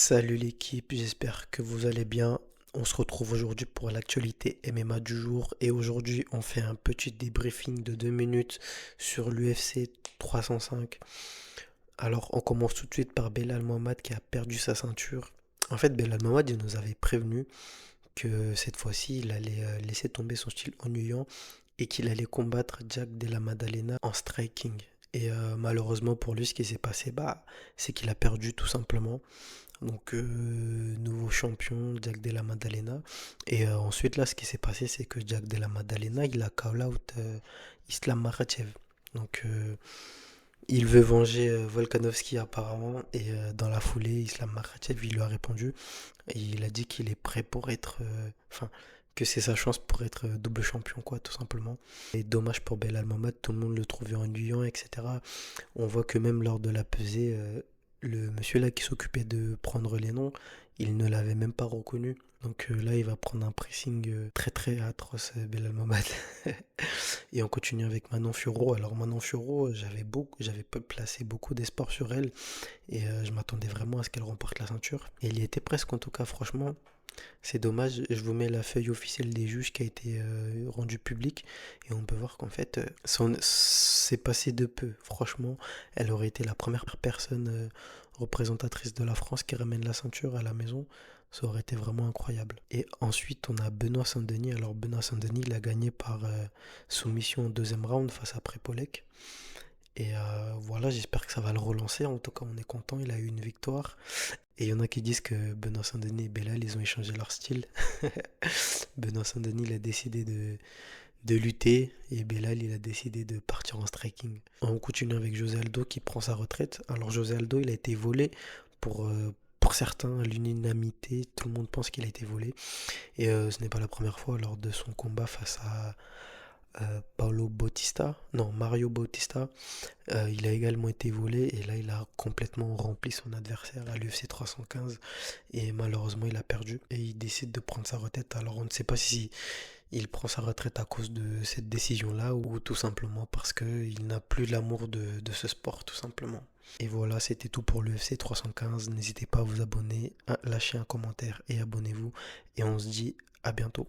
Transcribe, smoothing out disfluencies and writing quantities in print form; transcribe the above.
Salut l'équipe, j'espère que vous allez bien. On se retrouve aujourd'hui pour l'actualité MMA du jour et aujourd'hui on fait un petit débriefing de 2 minutes sur l'UFC 305. Alors on commence tout de suite par Belal Mohamed qui a perdu sa ceinture. En fait Belal Mohamed il nous avait prévenu que cette fois-ci il allait laisser tomber son style ennuyant et qu'il allait combattre Jack Della Maddalena en striking. Et malheureusement pour lui ce qui s'est passé c'est qu'il a perdu tout simplement. Donc, nouveau champion, Jack Della Maddalena. Et ensuite, là, ce qui s'est passé, c'est que Jack Della Maddalena, il a call out Islam Makhachev. Donc, il veut venger Volkanovski apparemment. Et dans la foulée, Islam Makhachev, il lui a répondu. Et il a dit qu'il est prêt pour être. Enfin, que c'est sa chance pour être double champion, quoi, tout simplement. Et dommage pour Belal Mohamed, tout le monde le trouvait ennuyant, etc. On voit que même lors de la pesée, le monsieur là qui s'occupait de prendre les noms, il ne l'avait même pas reconnu. Donc là, il va prendre un pressing très très atroce, Belal Mohamed. Et on continue avec Manon Fiorot. Alors Manon Fiorot, j'avais placé beaucoup d'espoir sur elle et je m'attendais vraiment à ce qu'elle remporte la ceinture. Et il y était presque en tout cas, franchement. C'est dommage, je vous mets la feuille officielle des juges qui a été rendue publique et on peut voir qu'en fait, c'est passé de peu. Franchement, elle aurait été la première personne représentatrice de la France qui ramène la ceinture à la maison. Ça aurait été vraiment incroyable. Et ensuite, on a Benoît Saint-Denis. Alors, Benoît Saint-Denis, il a gagné par soumission au deuxième round face à Prépolek. Et voilà, j'espère que ça va le relancer. En tout cas, on est content, il a eu une victoire. Et il y en a qui disent que Benoît Saint-Denis et Belal, ils ont échangé leur style. Benoît Saint-Denis, il a décidé de lutter et Belal, il a décidé de partir en striking. On continue avec José Aldo qui prend sa retraite. Alors José Aldo, il a été volé pour certains, à l'unanimité. Tout le monde pense qu'il a été volé. Et ce n'est pas la première fois lors de son combat face à Paulo Bautista, non, Mario Bautista, il a également été volé et là il a complètement rempli son adversaire à l'UFC 315 et malheureusement il a perdu et il décide de prendre sa retraite. Alors on ne sait pas si il prend sa retraite à cause de cette décision-là ou tout simplement parce qu'il n'a plus l'amour de ce sport tout simplement. Et voilà, c'était tout pour l'UFC 315. N'hésitez pas à vous abonner, à lâcher un commentaire et abonnez-vous et on se dit à bientôt.